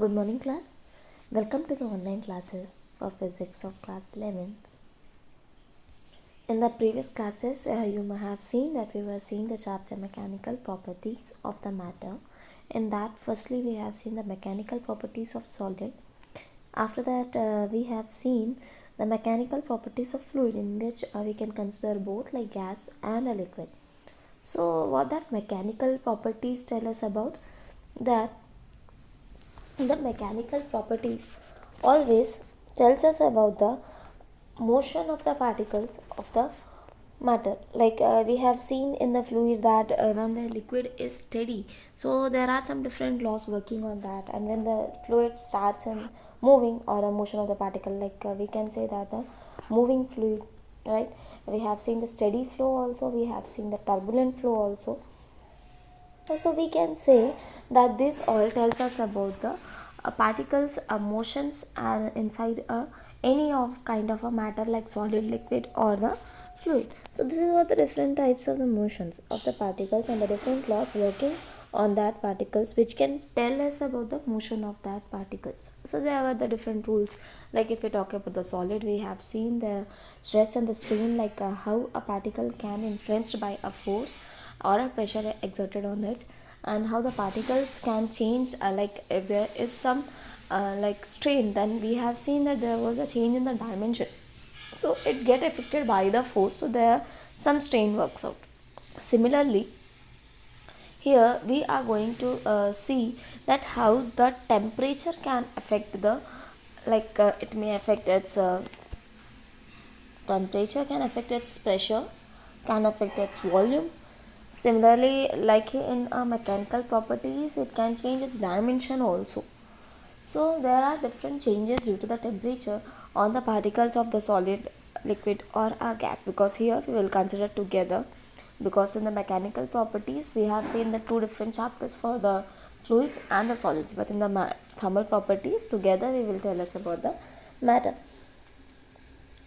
Good morning, class. Welcome to the online classes for physics of class 11th. In the previous classes, you may have seen that we were seeing the chapter mechanical properties of the matter. In that, firstly, we have seen the mechanical properties of solid. After that, we have seen the mechanical properties of fluid, in which we can consider both like gas and a liquid. So, what that mechanical properties tell us about that the mechanical properties always tells us about the motion of the particles of the matter. Like we have seen in the fluid that when the liquid is steady, so there are some different laws working on that, and when the fluid starts in moving or the motion of the particle, like we can say that the moving fluid, right? We have seen the steady flow also, we have seen the turbulent flow also. So we can say that this all tells us about the particles motions inside any of kind of a matter like solid, liquid or the fluid. So this is what the different types of the motions of the particles and the different laws working on that particles, which can tell us about the motion of that particles. So there are the different rules. Like if we talk about the solid, we have seen the stress and the strain, like how a particle can influenced by a force or a pressure exerted on it, and how the particles can change, like if there is some like strain, then we have seen that there was a change in the dimension, so it get affected by the force, so there some strain works out. Similarly, here we are going to see that how the temperature can affect the, like it may affect its temperature, can affect its pressure, can affect its volume. Similarly, like in mechanical properties, it can change its dimension also. So there are different changes due to the temperature on the particles of the solid, liquid or a gas, because here we will consider together, because in the mechanical properties we have seen the two different chapters for the fluids and the solids, but in the thermal properties together we will tell us about the matter.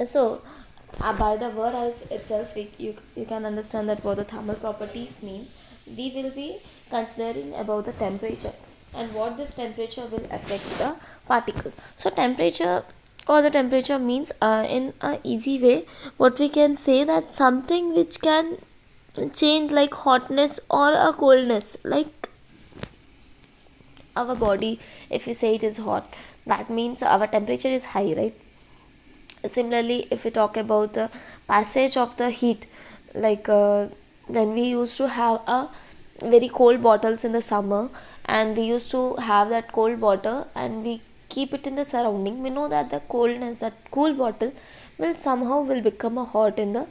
So by the word as itself, you can understand that what the thermal properties means. We will be considering about the temperature and what this temperature will affect the particles. So temperature or the temperature means, in a easy way, what we can say that something which can change, like hotness or a coldness, like our body, if we say it is hot, that means our temperature is high, right? Similarly, if we talk about the passage of the heat, like when we used to have a very cold bottles in the summer, and we used to have that cold water and we keep it in the surrounding, we know that the coldness, that cool bottle will somehow will become a hot in the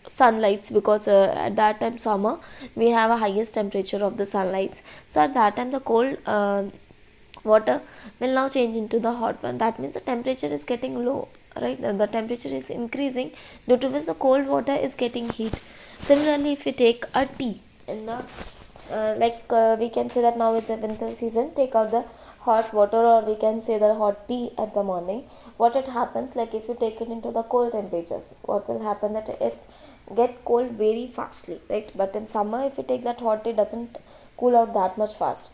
sunlights, because at that time summer we have a highest temperature of the sunlights, so at that time the cold water will now change into the hot one. That means the temperature is getting low, right? The temperature is increasing, due to which the cold water is getting heat. Similarly, if we take a tea in the we can say that now it's a winter season, take out the hot water, or we can say the hot tea at the morning. What it happens, like if you take it into the cold temperatures, what will happen, that it's get cold very fastly, right? But in summer, if you take that hot tea, doesn't cool out that much fast.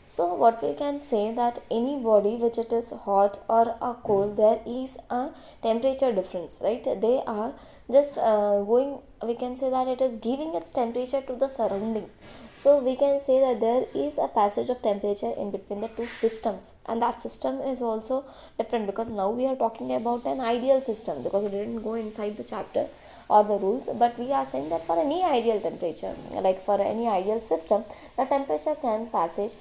So what we can say that any body which it is hot or a cold, there is a temperature difference, right? They are just going, we can say that it is giving its temperature to the surrounding. So we can say that there is a passage of temperature in between the two systems, and that system is also different, because now we are talking about an ideal system, because we didn't go inside the chapter or the rules, but we are saying that for any ideal temperature, like for any ideal system, the temperature can passage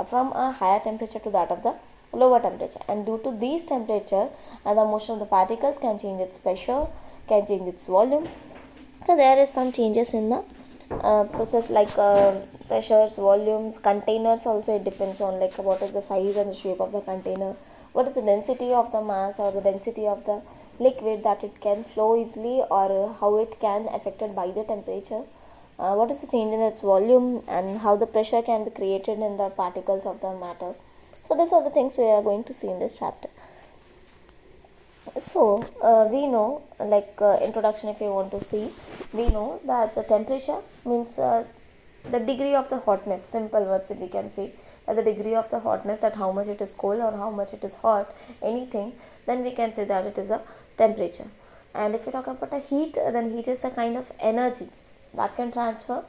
from a higher temperature to that of the lower temperature, and due to these temperature, the motion of the particles can change its pressure, can change its volume. So there is some changes in the process, like pressures, volumes, containers also. It depends on like what is the size and the shape of the container, what is the density of the mass or the density of the liquid, that it can flow easily, or how it can affected by the temperature, what is the change in its volume, and how the pressure can be created in the particles of the matter. So these are the things we are going to see in this chapter. So we know, like introduction, if you want to see, we know that the temperature means the degree of the hotness. Simple words, if we can say, the degree of the hotness, that how much it is cold or how much it is hot, anything, then we can say that it is a temperature. And if we talk about a heat, then heat is a kind of energy that can transfer.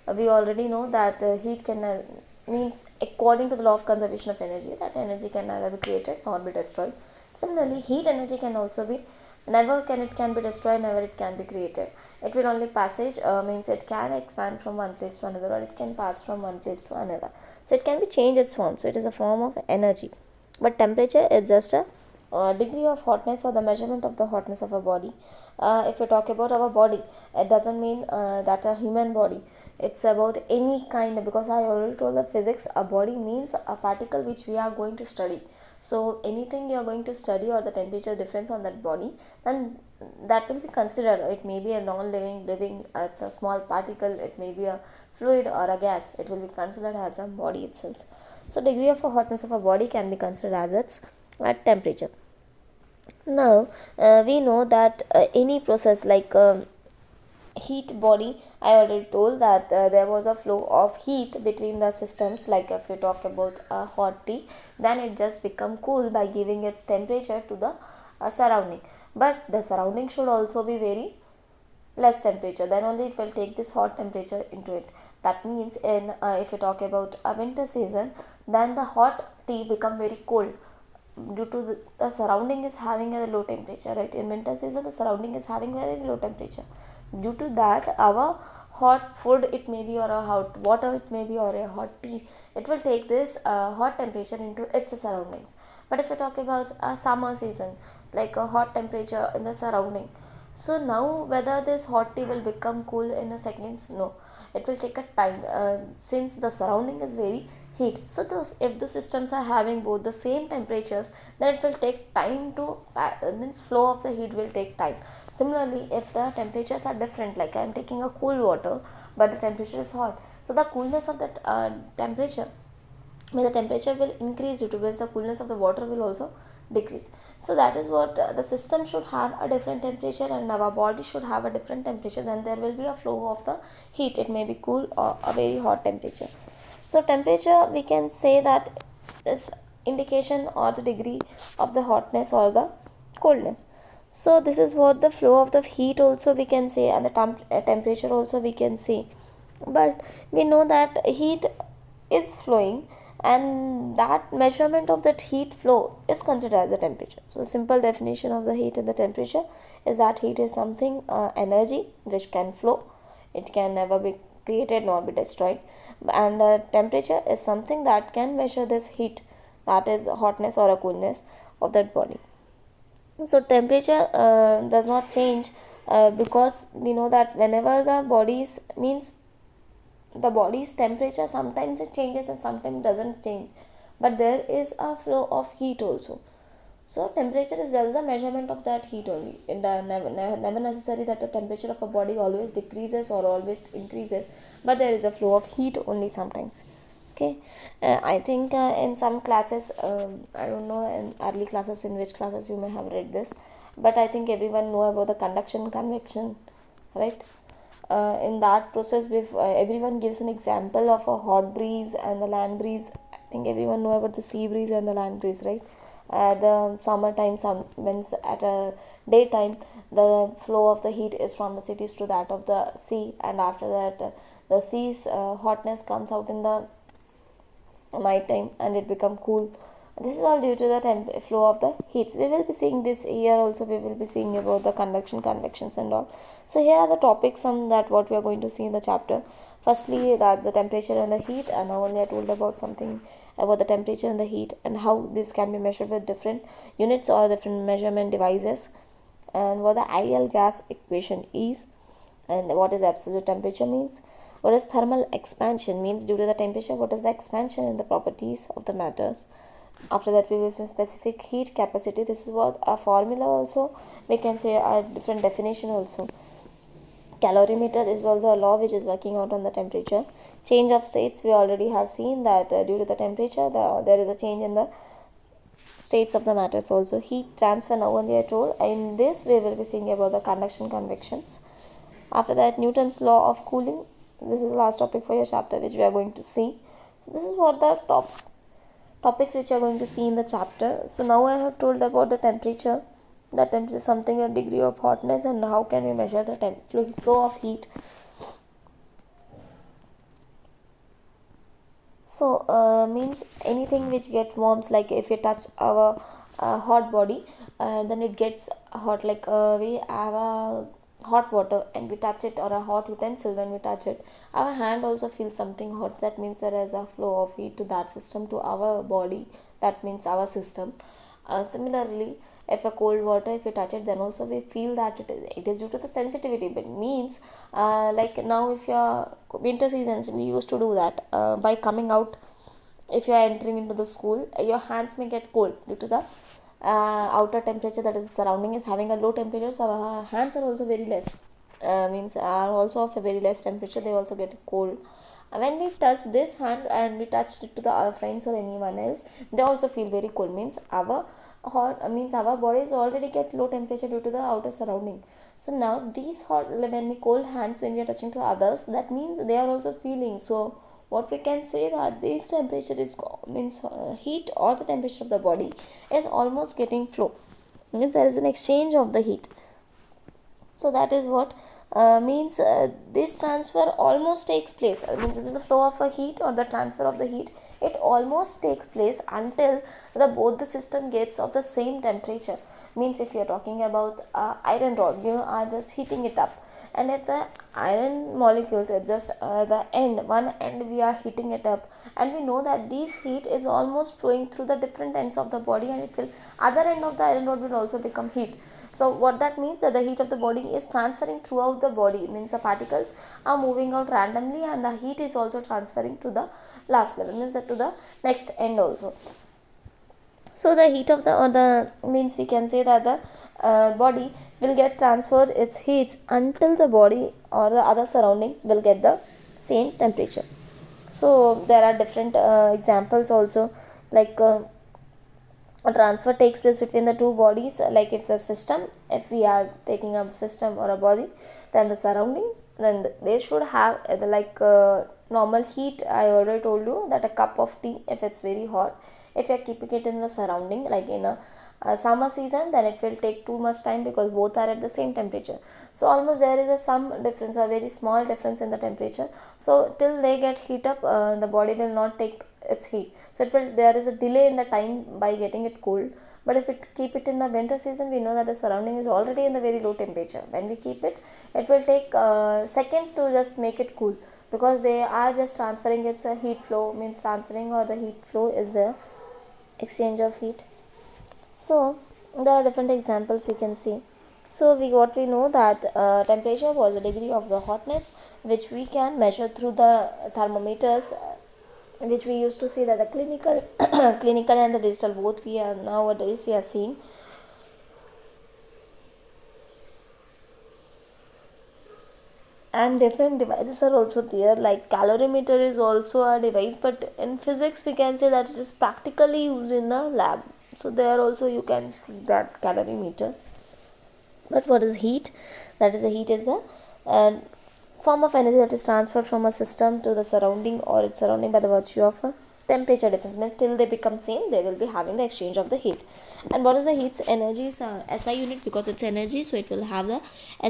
We already know that heat can means according to the law of conservation of energy, that energy can neither be created nor be destroyed. Similarly, heat energy can also be never can it can be destroyed, never it can be created. It will only passage, means it can expand from one place to another, or it can pass from one place to another. So it can be change its form. So it is a form of energy. But temperature is just a degree of hotness, or the measurement of the hotness of a body. If we talk about our body, it doesn't mean that a human body. It's about any kind, because I already told the physics, a body means a particle which we are going to study. So anything you are going to study, or the temperature difference on that body, then that will be considered. It may be a non-living, living, it's a small particle, it may be a fluid or a gas, it will be considered as a body itself. So degree of a hotness of a body can be considered as its temperature. Now we know that any process like heat body, I already told that there was a flow of heat between the systems. Like if you talk about a hot tea, then it just become cool by giving its temperature to the surrounding, but the surrounding should also be very less temperature, then only it will take this hot temperature into it. That means in if you talk about a winter season, then the hot tea become very cold due to the surrounding is having a low temperature, right? In winter season the surrounding is having very low temperature. Due to that, our hot food, it may be, or a hot water it may be, or a hot tea, it will take this hot temperature into its surroundings. But if you talk about a summer season, like a hot temperature in the surrounding, so now whether this hot tea will become cool in a seconds, no, it will take a time, since the surrounding is very heat. So those, if the systems are having both the same temperatures, then it will take time to means flow of the heat will take time. Similarly, if the temperatures are different, like I am taking a cool water but the temperature is hot, so the coolness of that temperature, the temperature will increase, due to which the coolness of the water will also decrease. So that is what the system should have a different temperature, and our body should have a different temperature, then there will be a flow of the heat, it may be cool or a very hot temperature. So temperature, we can say that is indication or the degree of the hotness or the coldness. So this is what the flow of the heat also we can say, and the temperature also we can say. But we know that heat is flowing, and that measurement of that heat flow is considered as the temperature. So simple definition of the heat and the temperature is that heat is something energy which can flow, it can never be created nor be destroyed, and the temperature is something that can measure this heat, that is hotness or a coolness of that body. So temperature does not change, because we know that whenever the body's means the body's temperature, sometimes it changes and sometimes doesn't change, but there is a flow of heat also. So temperature is just the measurement of that heat only. It never necessary that the temperature of a body always decreases or always increases, but there is a flow of heat only sometimes. Okay, I think in some classes, I don't know in early classes, in which classes you may have read this, but I think everyone know about the conduction convection, right? In that process, everyone gives an example of a hot breeze and the land breeze. I think everyone know about the sea breeze and the land breeze, right? The summertime, when at a daytime, the flow of the heat is from the cities to that of the sea, and after that, the sea's hotness comes out in the night time, and it become cool. This is all due to the flow of the heats. We will be seeing this here also. We will be seeing about the conduction, convections, and all. So here are the topics on that what we are going to see in the chapter. Firstly, that the temperature and the heat, and now only I told about something about the temperature and the heat, and how this can be measured with different units or different measurement devices, and what the ideal gas equation is, and what is absolute temperature means, what is thermal expansion means, due to the temperature what is the expansion in the properties of the matters. After that, we will see specific heat capacity. This is what a formula also, we can say a different definition also. Calorimeter is also a law which is working out on the temperature. Change of states, we already have seen that due to the temperature there is a change in the states of the matters also. Heat transfer, now only I told. In this we will be seeing about the conduction convections. After that, Newton's law of cooling. This is the last topic for your chapter which we are going to see. This is what the topics which are going to see in the chapter. So now I have told about the temperature. The temperature is something, a degree of hotness, and how can we measure the flow of heat. So means anything which get warms, like if you touch our hot body, then it gets hot. Like we have a hot water and we touch it, or a hot utensil, when we touch it, our hand also feels something hot. That means there is a flow of heat to that system, to our body. That means our system. Similarly, if a cold water, if we touch it, then also we feel that it is due to the sensitivity. But means like now, if your winter seasons, we used to do that by coming out. If you are entering into the school, your hands may get cold due to the outer temperature, that is surrounding is having a low temperature, so our hands are also very less, means are also of a very less temperature, they also get cold. When we touch this hand and we touch it to the our friends or anyone else, they also feel very cold. Means our hot, means our bodies already get low temperature due to the outer surrounding. So now these hot, when we cold hands, when we are touching to others, that means they are also feeling. So what we can say, that this temperature is means heat, or the temperature of the body is almost getting flow. Means there is an exchange of the heat. So that is what means this transfer almost takes place. Means it is a flow of a heat, or the transfer of the heat, it almost takes place until the both the system gets of the same temperature. Means if you are talking about iron rod, you are just heating it up, and at the iron molecules, it's just the end, one end we are heating it up, and we know that this heat is almost flowing through the different ends of the body, and it will, other end of the iron rod will also become heat. So what that means, that the heat of the body is transferring throughout the body. It means the particles are moving out randomly, and the heat is also transferring to the last level, means that to the next end also. So the heat of the, or the means we can say that the body will get transferred its heats until the body or the other surrounding will get the same temperature. So there are different examples also, like a transfer takes place between the two bodies. Like if the system, if we are taking a system or a body, then the surrounding, then they should have like normal heat. I already told you that a cup of tea, if it's very hot, if you are keeping it in the surrounding, like in a summer season, then it will take too much time, because both are at the same temperature. So almost there is a some difference, or very small difference in the temperature. So till they get heat up, the body will not take its heat, so it will, there is a delay in the time by getting it cold. But if it keep it in the winter season, we know that the surrounding is already in the very low temperature. When we keep it, it will take seconds to just make it cool, because they are just transferring its heat flow. Means transferring, or the heat flow is the exchange of heat. So there are different examples we can see. So we know that temperature was a degree of the hotness which we can measure through the thermometers, which we used to see that the clinical clinical and the digital, both we are nowadays we are seeing. And different devices are also there, like calorimeter is also a device, but in physics we can say that it is practically used in the lab. So there also you can see that calorimeter. But what is heat? That is, the heat is the uh, form of energy that is transferred from a system to the surrounding, or its surrounding, by the virtue of a temperature difference. Means till they become same, they will be having the exchange of the heat. And what is the heat's energy? Is SI unit, because it's energy, so it will have the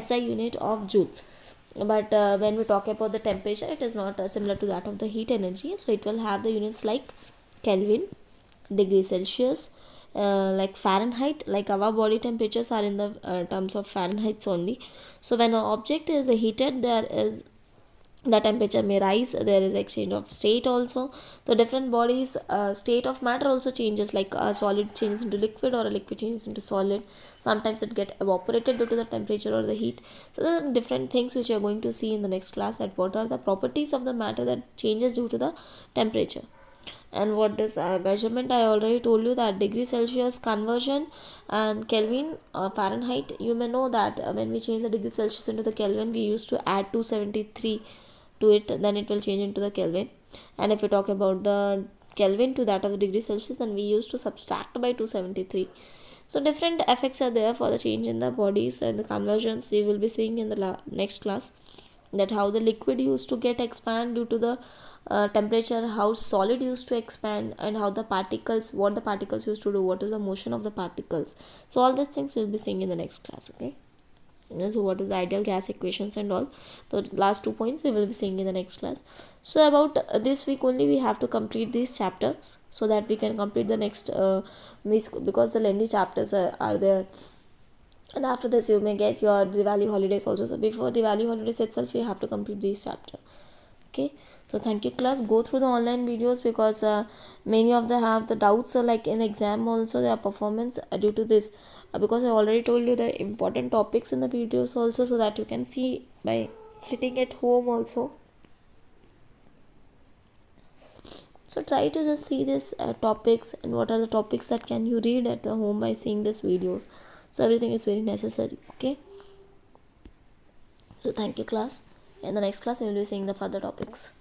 SI unit of joule. But when we talk about the temperature, it is not similar to that of the heat energy, so it will have the units like Kelvin, degree Celsius, like Fahrenheit. Like our body temperatures are in the terms of Fahrenheit only. So when an object is heated, there is the temperature may rise, there is exchange of state also. So different bodies state of matter also changes, like a solid changes into liquid, or a liquid changes into solid. Sometimes it get evaporated due to the temperature or the heat. So there are different things which you are going to see in the next class, that what are the properties of the matter that changes due to the temperature. And what is measurement, I already told you that degree Celsius conversion, and Kelvin, Fahrenheit. You may know that when we change the degree Celsius into the Kelvin, we used to add 273 to it, then it will change into the Kelvin. And if we talk about the Kelvin to that of the degree Celsius, then we used to subtract by 273. So different effects are there for the change in the bodies, and the conversions we will be seeing in the next class, that how the liquid used to get expand due to the temperature, how solid used to expand, and how the particles, what the particles used to do, what is the motion of the particles. So all these things we'll be seeing in the next class. Okay. So what is the ideal gas equations and all, the last 2 points we will be seeing in the next class. So about this week only we have to complete these chapters, so that we can complete the next because the lengthy chapters are there. And after this you may get your Diwali holidays also. So before Diwali holidays itself you have to complete this chapter. Okay. So thank you class, go through the online videos, because many of them have the doubts, like in exam also their performance due to this, because I already told you the important topics in the videos also, so that you can see by sitting at home also. So try to just see this topics, and what are the topics that can you read at the home by seeing these videos. So everything is very necessary. Okay. So thank you class. In the next class we will be seeing the further topics.